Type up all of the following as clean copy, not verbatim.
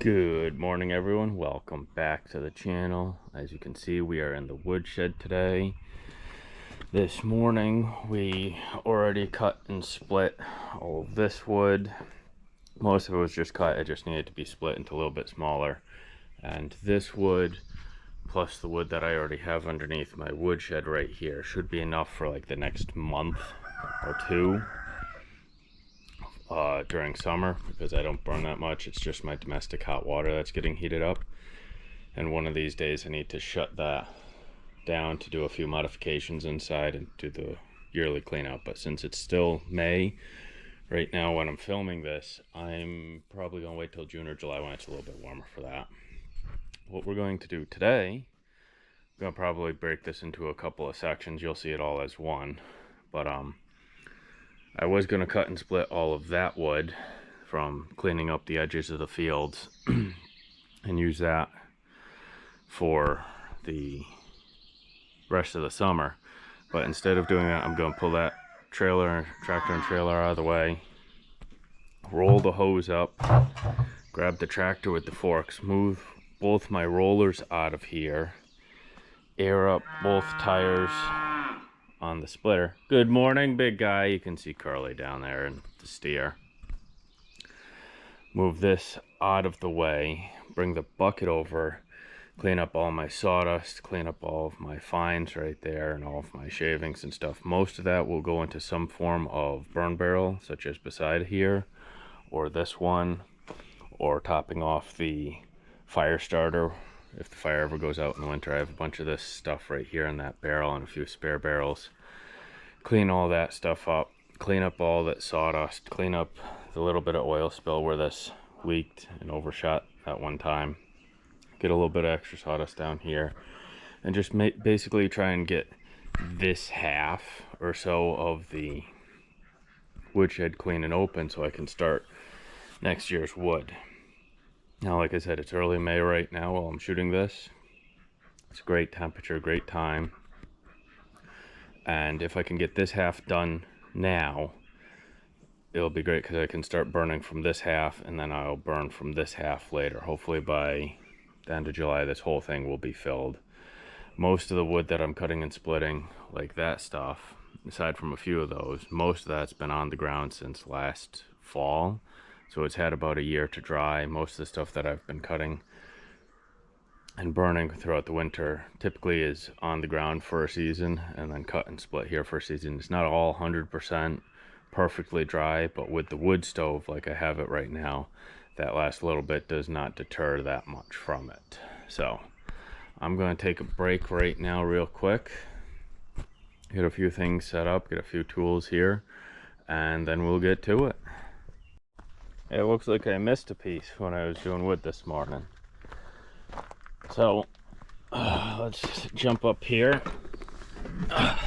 Good morning, everyone. Welcome back to the channel. As you can see, we are in the woodshed today. This morning we already cut and split all of this wood. Most of it was just cut. It just needed to be split into a little bit smaller. And this wood plus the wood that I already have underneath my woodshed right here should be enough for like the next month or two. During summer, because I don't burn that much. It's just my domestic hot water that's getting heated up, and one of these days I need to shut that down to do a few modifications inside and do the yearly cleanup. But since it's still May right now when I'm filming this, I'm probably gonna wait till June or July when it's a little bit warmer for that. What we're going to do today, I'm gonna probably break this into a couple of sections. You'll see it all as one, but I was going to cut and split all of that wood from cleaning up the edges of the fields and use that for the rest of the summer. But instead of doing that, I'm going to pull that tractor and trailer out of the way, roll the hose up, grab the tractor with the forks, move both my rollers out of here, air up both tires on the splitter. Good morning, big guy. You can see Carly down there and the steer. Move this out of the way, bring the bucket over, clean up all my sawdust, clean up all of my fines right there and all of my shavings and stuff. Most of that will go into some form of burn barrel, such as beside here, or this one, or topping off the fire starter. If the fire ever goes out in the winter, I have a bunch of this stuff right here in that barrel and a few spare barrels. Clean all that stuff up, clean up all that sawdust, clean up the little bit of oil spill where this leaked and overshot at one time. Get a little bit of extra sawdust down here, and just basically try and get this half or so of the woodshed clean and open so I can start next year's wood. Now, like I said, it's early May right now while I'm shooting this. It's a great temperature, great time. And if I can get this half done now, it'll be great because I can start burning from this half, and then I'll burn from this half later. Hopefully by the end of July, this whole thing will be filled. Most of the wood that I'm cutting and splitting, like that stuff, aside from a few of those, most of that's been on the ground since last fall. So it's had about a year to dry. Most of the stuff that I've been cutting and burning throughout the winter typically is on the ground for a season and then cut and split here for a season. It's not all 100% perfectly dry, but with the wood stove like I have it right now, that last little bit does not deter that much from it. So I'm going to take a break right now real quick, get a few things set up, get a few tools here, and then we'll get to it. It looks like I missed a piece when I was doing wood this morning. So let's jump up here. I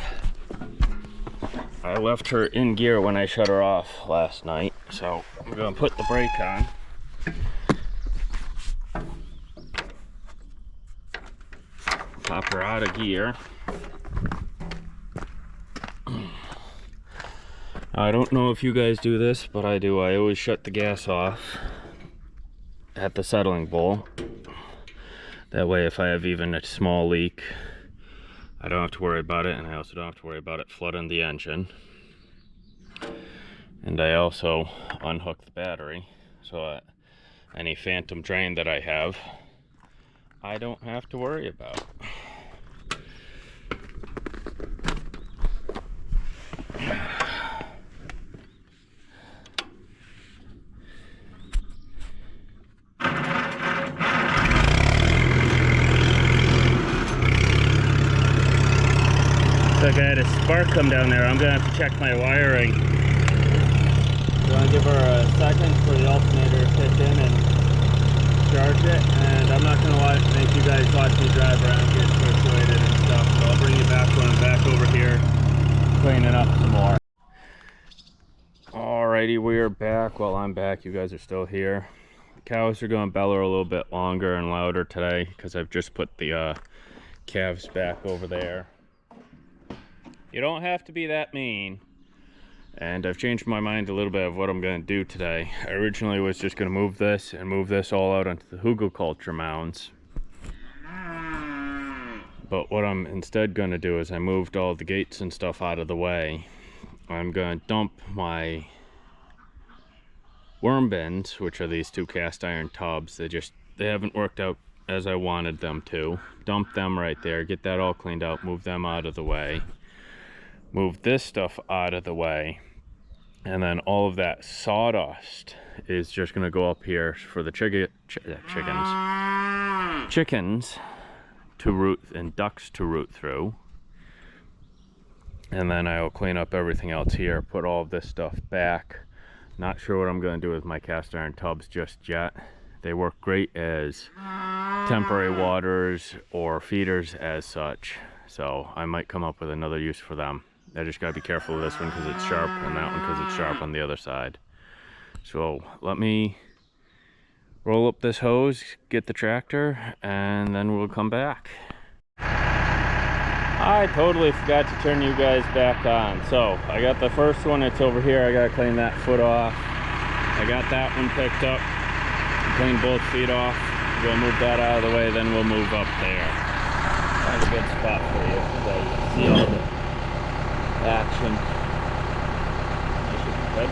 left her in gear when I shut her off last night, so I'm gonna put the brake on. Pop her out of gear. I don't know if you guys do this, but I do. I always shut the gas off at the settling bowl. That way, if I have even a small leak, I don't have to worry about it, and I also don't have to worry about it flooding the engine. And I also unhook the battery, so any phantom drain that I have, I don't have to worry about. Like I had a spark come down there. I'm gonna have to check my wiring. I'm gonna give her a second for the alternator to kick in and charge it, and I'm not gonna make you guys watch me drive around, get situated and stuff, so I'll bring you back when I'm back over here cleaning up some more. Alrighty, we are back. While I'm back, you guys are still here. The cows are gonna bellow a little bit longer and louder today because I've just put the calves back over there. You don't have to be that mean. And I've changed my mind a little bit of what I'm going to do today. I originally was just going to move this all out onto the hugelkultur mounds. But what I'm instead going to do is I moved all the gates and stuff out of the way. I'm going to dump my worm bins, which are these 2 cast iron tubs. They haven't worked out as I wanted them to. Dump them right there, get that all cleaned out, move them out of the way. Move this stuff out of the way, and then all of that sawdust is just going to go up here for the chickens to root and ducks to root through. And then I will clean up everything else here, put all of this stuff back. Not sure what I'm going to do with my cast iron tubs just yet. They work great as temporary waters or feeders as such, so I might come up with another use for them. I just gotta be careful with this one because it's sharp, and that one because it's sharp on the other side. So let me roll up this hose, get the tractor, and then we'll come back. I totally forgot to turn you guys back on. So I got the first one, it's over here. I gotta clean that foot off. I got that one picked up, clean both feet off. We'll move that out of the way, then we'll move up there. That's a good spot for you, so you can see all the action. That should be good.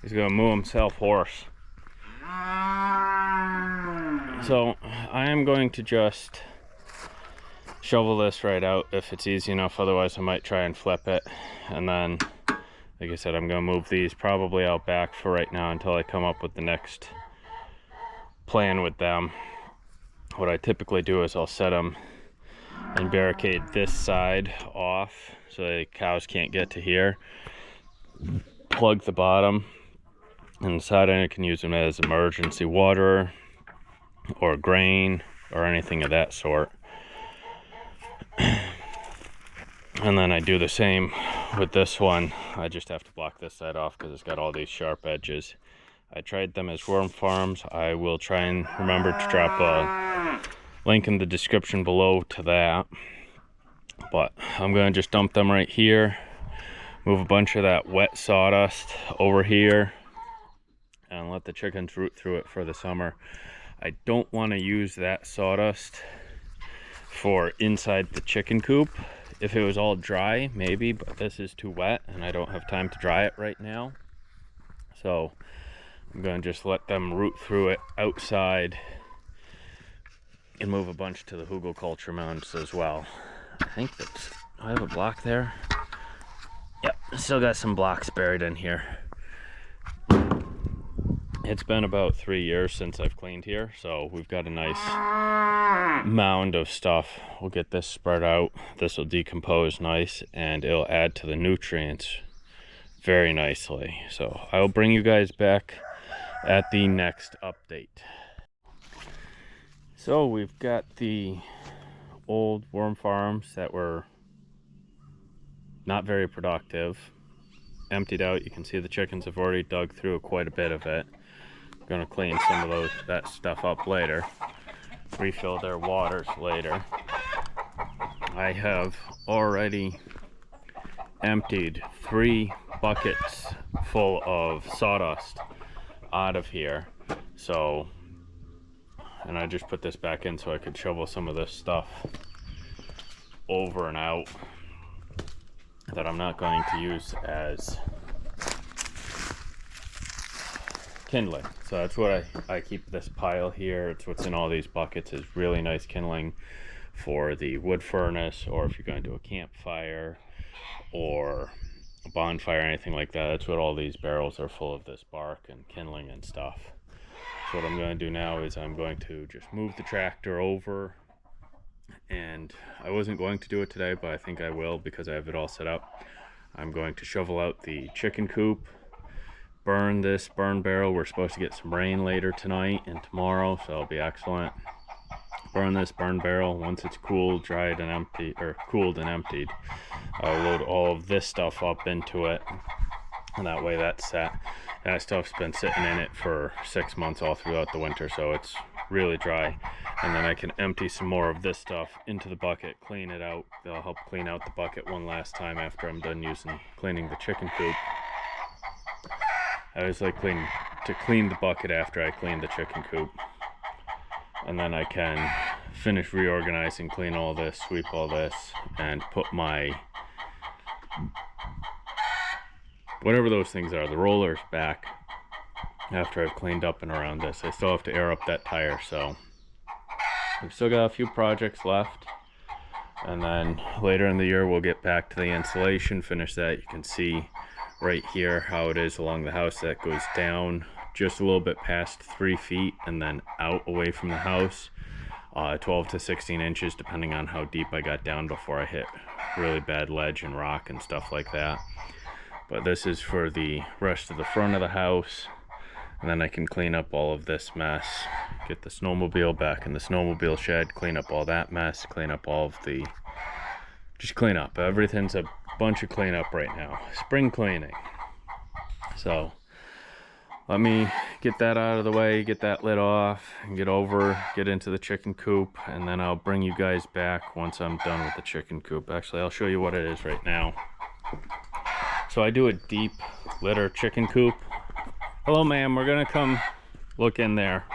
He's gonna moo himself hoarse. So I am going to just shovel this right out if it's easy enough, otherwise I might try and flip it. And then, like I said, I'm gonna move these probably out back for right now until I come up with the next plan with them. What I typically do is I'll set them and barricade this side off so the cows can't get to here. Plug the bottom, and the side end I can use them as emergency water or grain or anything of that sort. And then I do the same with this one. I just have to block this side off because it's got all these sharp edges. I tried them as worm farms. I will try and remember to drop a link in the description below to that. But I'm going to just dump them right here, Move a bunch of that wet sawdust over here and let the chickens root through it for the summer. I don't want to use that sawdust for inside the chicken coop. If it was all dry, maybe, but this is too wet and I don't have time to dry it right now. So I'm going to just let them root through it outside and move a bunch to the hugelkultur mounds as well. I think that's, I have a block there. Yep, still got some blocks buried in here. It's been about 3 years since I've cleaned here, so we've got a nice mound of stuff. We'll get this spread out. This will decompose nice and it'll add to the nutrients very nicely. So I'll bring you guys back at the next update. So we've got the old worm farms that were not very productive emptied out. You can see the chickens have already dug through quite a bit of it. Going to clean some of that stuff up later, refill their waters later. I have already emptied 3 buckets full of sawdust out of here. So, and I just put this back in so I could shovel some of this stuff over and out that I'm not going to use as kindling. So that's what I keep this pile here. It's what's in all these buckets is really nice kindling for the wood furnace, or if you're going to do a campfire or a bonfire or anything like that. That's what all these barrels are full of, this bark and kindling and stuff. So what I'm going to do now is I'm going to just move the tractor over, and I wasn't going to do it today, but I think I will because I have it all set up. I'm going to shovel out the chicken coop, burn this burn barrel. We're supposed to get some rain later tonight and tomorrow, so it'll be excellent. Burn this burn barrel. Once it's cooled, dried and empty, or cooled and emptied, I'll load all of this stuff up into it, and that way that's set. That stuff's been sitting in it for 6 months all throughout the winter, so it's really dry. And then I can empty some more of this stuff into the bucket, clean it out. They'll help clean out the bucket one last time after I'm done cleaning the chicken coop. I always like to clean the bucket after I clean the chicken coop. And then I can finish reorganizing, clean all this, sweep all this, and put my, whatever those things are, the rollers back after I've cleaned up and around this. I still have to air up that tire, so we've still got a few projects left. And then later in the year we'll get back to the insulation, finish that. You can see right here how it is along the house. That goes down just a little bit past 3 feet and then out away from the house, 12 to 16 inches depending on how deep I got down before I hit really bad ledge and rock and stuff like that. But this is for the rest of the front of the house, and then I can clean up all of this mess, get the snowmobile back in the snowmobile shed, clean up all that mess, clean up all of the, just clean up. Everything's a bunch of cleanup right now, spring cleaning. So let me get that out of the way, get that lid off, and get into the chicken coop, and then I'll bring you guys back once I'm done with the chicken coop. Actually, I'll show you what it is right now. So I do a deep litter chicken coop. Hello, ma'am, we're gonna come look in there.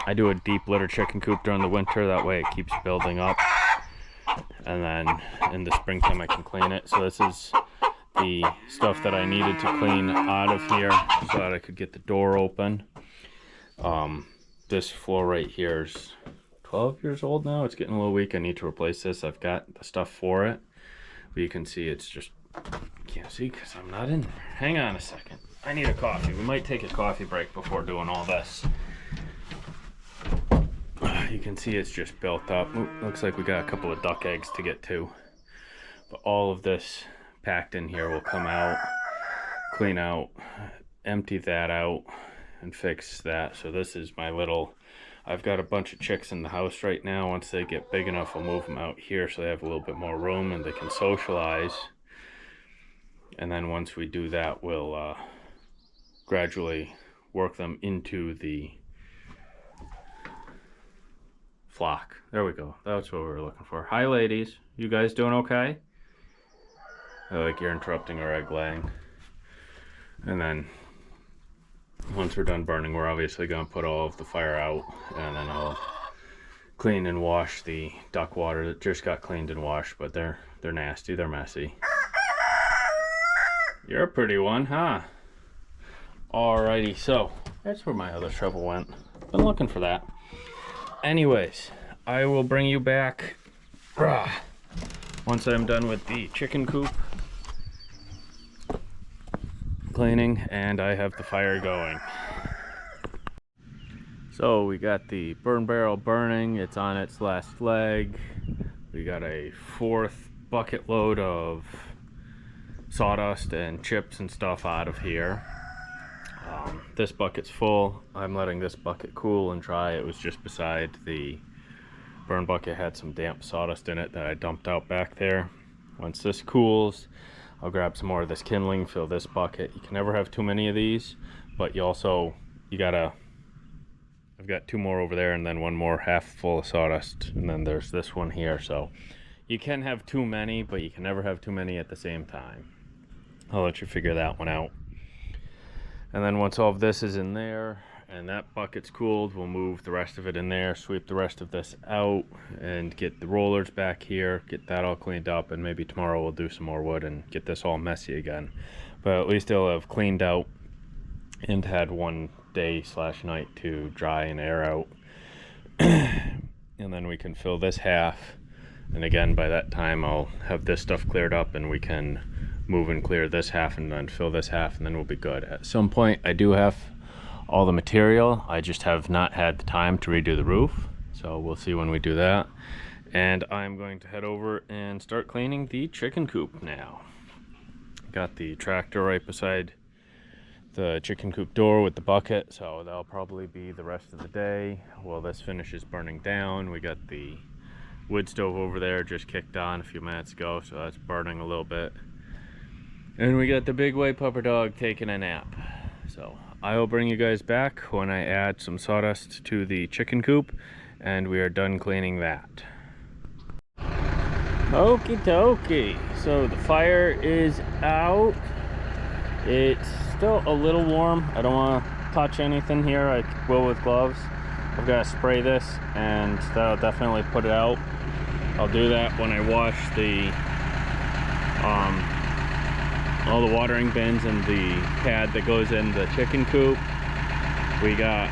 I do a deep litter chicken coop during the winter, that way it keeps building up. And then in the springtime I can clean it. So this is the stuff that I needed to clean out of here so that I could get the door open. This floor right here is 12 years old now. It's getting a little weak. I need to replace this. I've got the stuff for it, but you can see it's just, you can't see because I'm not in there. Hang on a second. I need a coffee. We might take a coffee break before doing all this. You can see it's just built up. Ooh, looks like we got a couple of duck eggs to get to. But all of this packed in here will come out, clean out, empty that out, and fix that. So this is my little, I've got a bunch of chicks in the house right now. Once they get big enough, I'll move them out here so they have a little bit more room and they can socialize. And then once we do that, we'll gradually work them into the flock. There we go. That's what we were looking for. Hi, ladies. You guys doing okay? like you're interrupting our egg laying. And then once we're done burning, we're obviously gonna put all of the fire out, and then I'll clean and wash the duck water that just got cleaned and washed, but they're nasty, they're messy. You're a pretty one, huh? Alrighty, so that's where my other shovel went. Been looking for that. Anyways, I will bring you back once I'm done with the chicken coop cleaning and I have the fire going. So we got the burn barrel burning, it's on its last leg. We got a 4th bucket load of sawdust and chips and stuff out of here. This bucket's full. I'm letting this bucket cool and dry. It was just beside the burn bucket, had some damp sawdust in it that I dumped out back there. Once this cools, I'll grab some more of this kindling, fill this bucket. You can never have too many of these, but I've got 2 more over there and then 1 more half full of sawdust, and then there's this one here. So you can have too many, but you can never have too many at the same time. I'll let you figure that one out. And then once all of this is in there and that bucket's cooled, we'll move the rest of it in there, sweep the rest of this out, and get the rollers back here, get that all cleaned up, and maybe tomorrow we'll do some more wood and get this all messy again. But at least it'll have cleaned out and had one day/night to dry and air out. And then we can fill this half, and again by that time I'll have this stuff cleared up and we can move and clear this half and then fill this half, and then we'll be good. At some point I do have all the material, I just have not had the time to redo the roof, so we'll see when we do that. And I'm going to head over and start cleaning the chicken coop now. Got the tractor right beside the chicken coop door with the bucket, so that'll probably be the rest of the day while this finishes burning down. We got the wood stove over there, just kicked on a few minutes ago, so that's burning a little bit. And we got the big white pupper dog taking a nap. So I will bring you guys back when I add some sawdust to the chicken coop and we are done cleaning that. Okie dokie, so the fire is out. It's still a little warm. I don't want to touch anything here. I will with gloves. I've got to spray this and that'll definitely put it out. I'll do that when I wash the all the watering bins and the pad that goes in the chicken coop. We got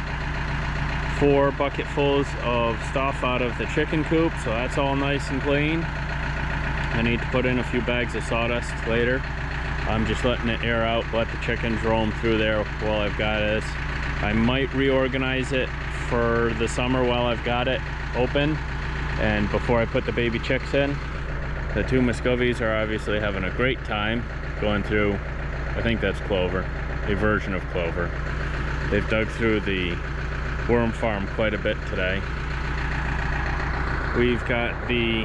4 bucketfuls of stuff out of the chicken coop, so that's all nice and clean. I need to put in a few bags of sawdust later. I'm just letting it air out, let the chickens roam through there while I've got this. I might reorganize it for the summer while I've got it open and before I put the baby chicks in. The 2 Muscovies are obviously having a great time going through, I think that's clover, a version of clover. They've dug through the worm farm quite a bit today. We've got the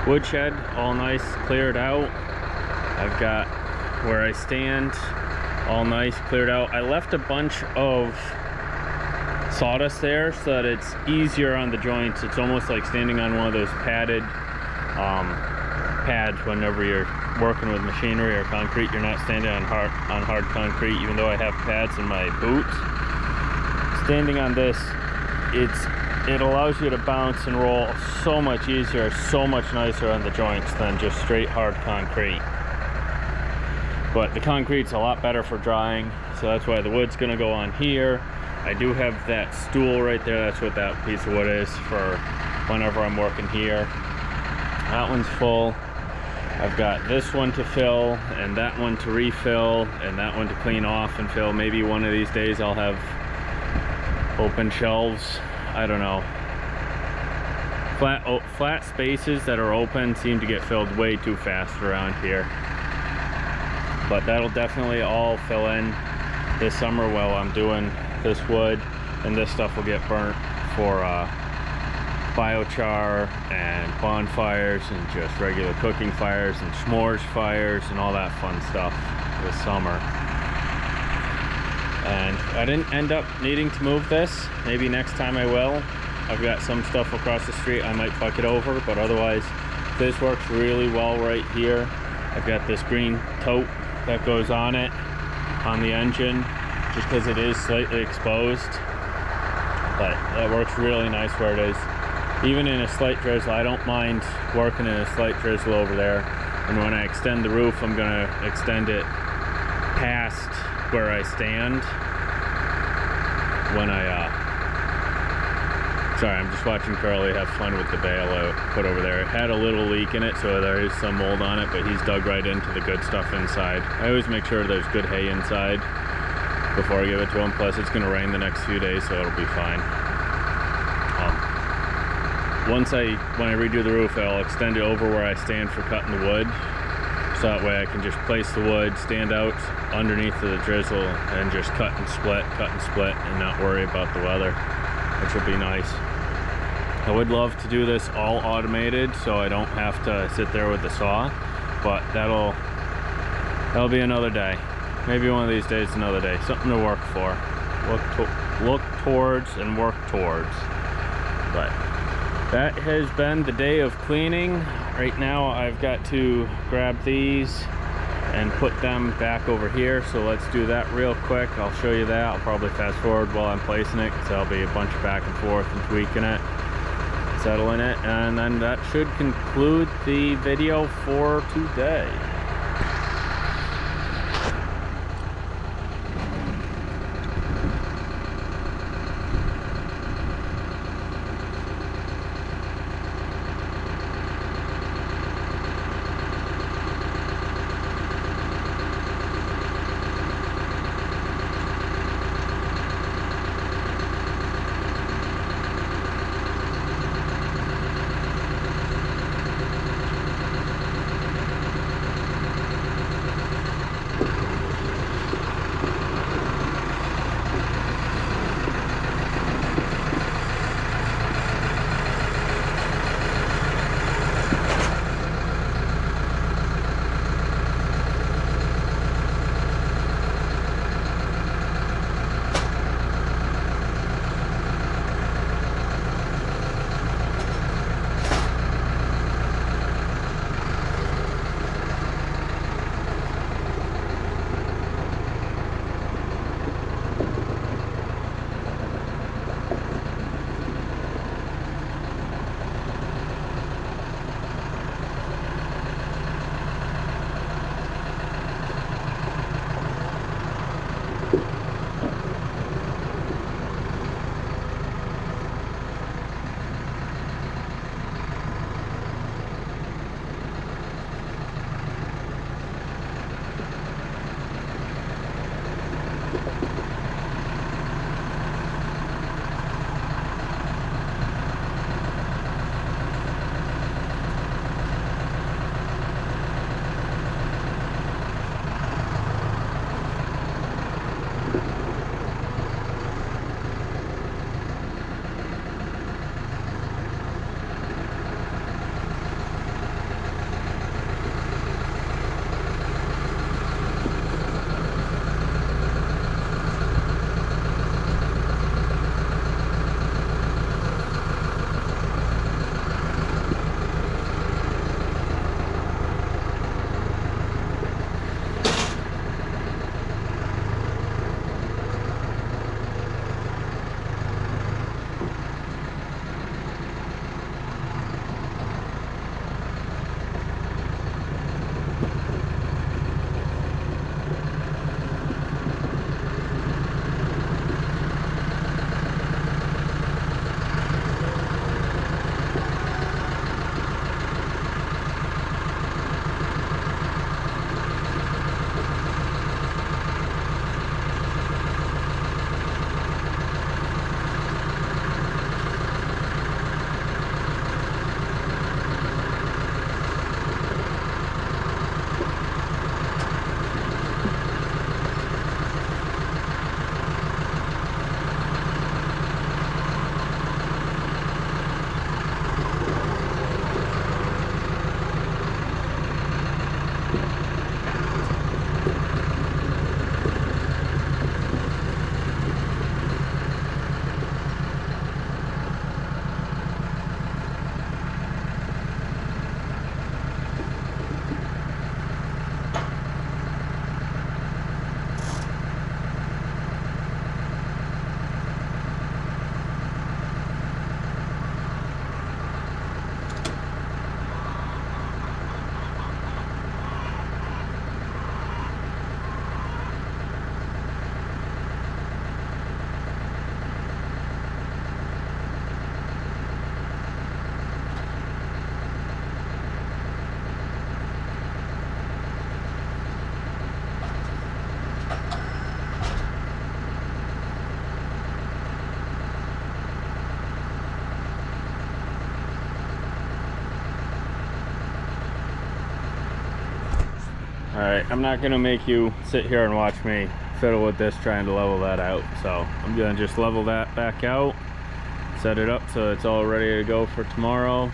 woodshed all nice cleared out. I've got where I stand all nice cleared out. I left a bunch of sawdust there so that it's easier on the joints. It's almost like standing on one of those padded pads whenever you're working with machinery or concrete. You're not standing on hard concrete, even though I have pads in my boots. Standing on this, it allows you to bounce and roll so much easier, so much nicer on the joints than just straight hard concrete. But the concrete's a lot better for drying, so that's why the wood's gonna go on here. I do have that stool right there. That's what that piece of wood is for whenever I'm working here. That one's full. I've got this one to fill and that one to refill and that one to clean off and fill. Maybe one of these days I'll have open shelves. I don't know. Flat spaces that are open seem to get filled way too fast around here. But that'll definitely all fill in this summer while I'm doing this wood, and this stuff will get burnt for biochar and bonfires and just regular cooking fires and s'mores fires and all that fun stuff this summer. And I didn't end up needing to move this. Maybe next time I will. I've got some stuff across the street I might bucket over, but otherwise This works really well right here. I've got this green tote that goes on it, on the engine, just because it is slightly exposed. But that works really nice where it is. Even in a slight drizzle, I don't mind working in a slight drizzle over there. And when I extend the roof, I'm gonna extend it past where I stand. When sorry, I'm just watching Carly have fun with the bale I put over there. It had a little leak in it, so there is some mold on it, but he's dug right into the good stuff inside. I always make sure there's good hay inside before I give it to him. Plus, it's gonna rain the next few days, so it'll be fine. When I redo the roof, I'll extend it over where I stand for cutting the wood. So that way I can just place the wood, stand out underneath the drizzle, and just cut and split, and not worry about the weather, which will be nice. I would love to do this all automated so I don't have to sit there with the saw, but that'll be another day. Maybe one of these days, another day. Something to work for. Look towards and work towards. But that has been the day of cleaning. Right now I've got to grab these and put them back over here, so let's do that real quick. I'll show you that. I'll probably fast forward while I'm placing it, because there'll be a bunch of back and forth and tweaking it, settling it, and then that should conclude the video for today. All right, I'm not gonna make you sit here and watch me fiddle with this trying to level that out. So I'm gonna just level that back out, set it up so it's all ready to go for tomorrow.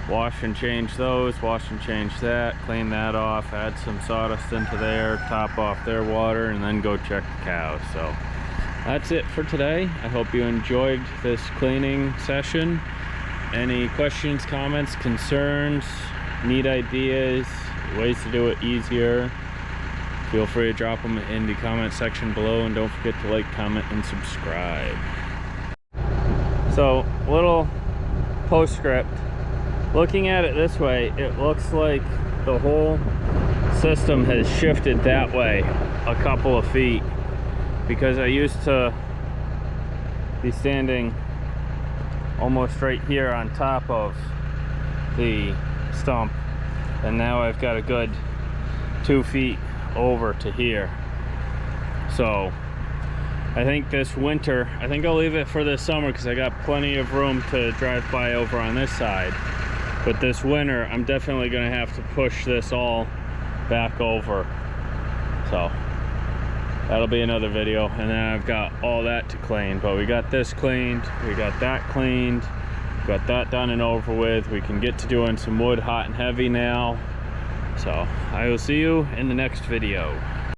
Wash and change those, wash and change that, clean that off, add some sawdust into there, top off their water, and then go check the cows. So that's it for today. I hope you enjoyed this cleaning session. Any questions, comments, concerns, need ideas, ways to do it easier, feel free to drop them in the comment section below, and don't forget to like, comment, and subscribe. So, little postscript. Looking at it this way, it looks like the whole system has shifted that way a couple of feet, because I used to be standing almost right here on top of the stump, and now I've got a good 2 feet over to here. So I think this winter, I think I'll leave it for this summer because I got plenty of room to drive by over on this side. But this winter, I'm definitely gonna have to push this all back over. So that'll be another video. And then I've got all that to clean. But we got this cleaned, we got that cleaned, got that done and over with. We can get to doing some wood hot and heavy now. So I will see you in the next video.